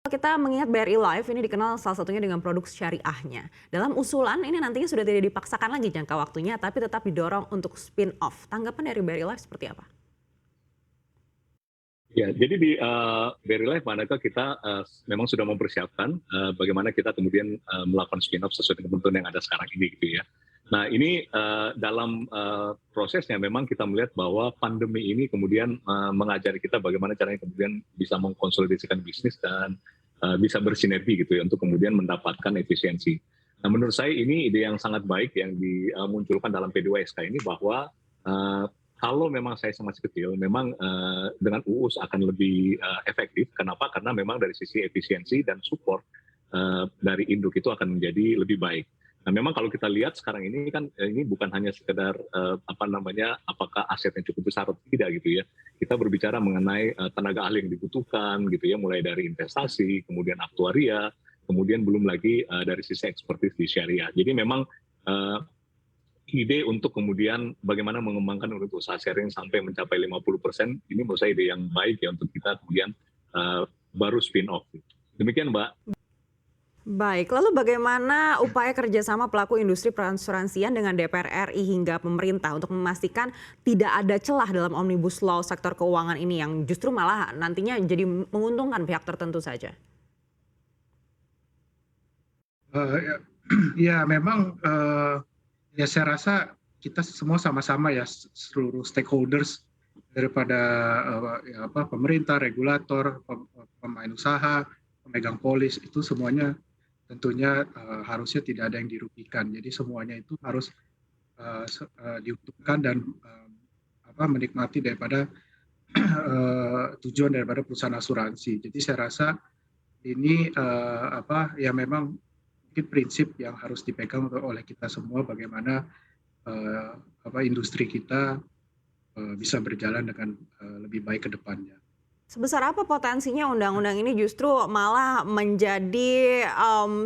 Kita mengingat BRI Life ini dikenal salah satunya dengan produk syariahnya. Dalam usulan ini nantinya sudah tidak dipaksakan lagi jangka waktunya, tapi tetap didorong untuk spin-off. Tanggapan dari BRI Life seperti apa? Ya, jadi di BRI Life manakah kita memang sudah mempersiapkan bagaimana kita kemudian melakukan spin-off sesuai dengan kebutuhan yang ada sekarang ini gitu ya. Nah ini dalam prosesnya memang kita melihat bahwa pandemi ini kemudian mengajari kita bagaimana caranya kemudian bisa mengkonsolidasikan bisnis dan bisa bersinergi gitu ya untuk kemudian mendapatkan efisiensi. Nah menurut saya ini ide yang sangat baik yang dimunculkan dalam P2SK ini bahwa kalau memang saya masih kecil, memang dengan UUS akan lebih efektif. Kenapa? Karena memang dari sisi efisiensi dan support dari induk itu akan menjadi lebih baik. Nah, memang kalau kita lihat sekarang ini kan ini bukan hanya sekedar apakah asetnya cukup besar atau tidak gitu ya. Kita berbicara mengenai tenaga ahli yang dibutuhkan gitu ya, mulai dari investasi, kemudian aktuaria, kemudian belum lagi dari sisi ekspertis di syariah. Jadi memang ide untuk kemudian bagaimana mengembangkan unit usaha sharing sampai mencapai 50%, ini menurut saya ide yang baik ya untuk kita kemudian baru spin-off. Demikian Mbak. Baik, lalu bagaimana upaya kerjasama pelaku industri perasuransian dengan DPR RI hingga pemerintah untuk memastikan tidak ada celah dalam Omnibus Law sektor keuangan ini yang justru malah nantinya jadi menguntungkan pihak tertentu saja? Ya memang ya saya rasa kita semua sama-sama ya seluruh stakeholders daripada pemerintah, regulator, pemain usaha, pemegang polis itu semuanya tentunya harusnya tidak ada yang dirugikan. Jadi semuanya itu harus diuntungkan dan menikmati daripada tujuan daripada perusahaan asuransi. Jadi saya rasa ini ya memang mungkin prinsip yang harus dipegang oleh kita semua bagaimana industri kita bisa berjalan dengan lebih baik ke depannya. Sebesar apa potensinya undang-undang ini justru malah menjadi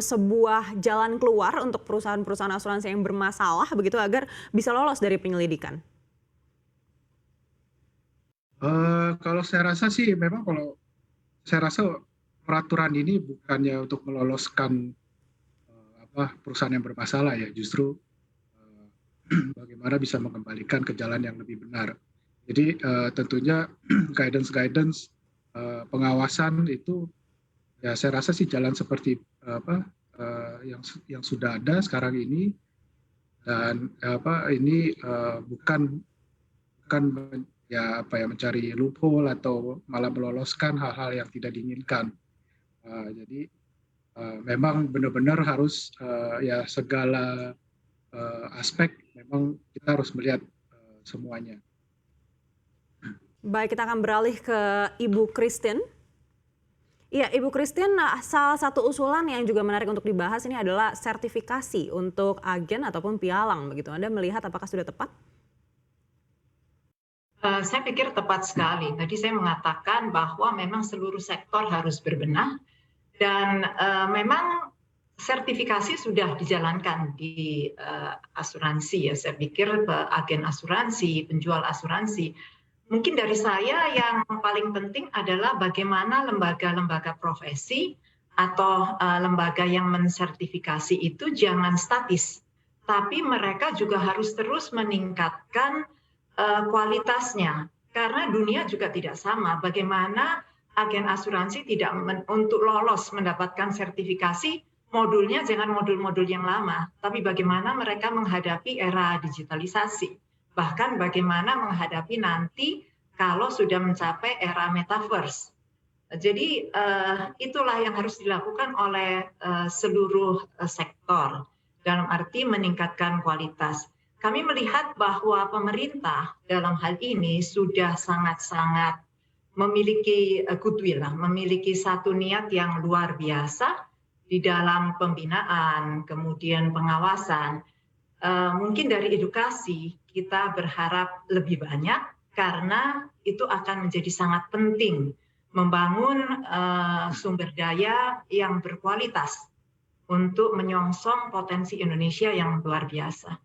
sebuah jalan keluar untuk perusahaan-perusahaan asuransi yang bermasalah begitu agar bisa lolos dari penyelidikan? Kalau saya rasa sih memang saya rasa peraturan ini bukannya untuk meloloskan perusahaan yang bermasalah ya, justru bagaimana bisa mengembalikan ke jalan yang lebih benar. Jadi tentunya guidance pengawasan itu ya saya rasa sih jalan seperti yang sudah ada sekarang ini, dan ini bukan mencari loophole atau malah meloloskan hal-hal yang tidak diinginkan. Jadi memang benar-benar harus ya segala aspek memang kita harus melihat semuanya. Baik, kita akan beralih ke Ibu Christine. Iya, Ibu Christine, salah satu usulan yang juga menarik untuk dibahas ini adalah sertifikasi untuk agen ataupun pialang begitu. Anda melihat apakah sudah tepat? Saya pikir tepat sekali. Tadi saya mengatakan bahwa memang seluruh sektor harus berbenah dan memang sertifikasi sudah dijalankan di asuransi ya. Saya pikir agen asuransi, penjual asuransi. Mungkin dari saya yang paling penting adalah bagaimana lembaga-lembaga profesi atau lembaga yang mensertifikasi itu jangan statis, tapi mereka juga harus terus meningkatkan kualitasnya, karena dunia juga tidak sama. Bagaimana agen asuransi tidak untuk lolos mendapatkan sertifikasi, modulnya jangan modul-modul yang lama, tapi bagaimana mereka menghadapi era digitalisasi. Bahkan bagaimana menghadapi nanti kalau sudah mencapai era metaverse. Jadi itulah yang harus dilakukan oleh seluruh sektor dalam arti meningkatkan kualitas. Kami melihat bahwa pemerintah dalam hal ini sudah sangat-sangat memiliki goodwill, memiliki satu niat yang luar biasa di dalam pembinaan, kemudian pengawasan. Mungkin dari edukasi kita berharap lebih banyak karena itu akan menjadi sangat penting membangun sumber daya yang berkualitas untuk menyongsong potensi Indonesia yang luar biasa.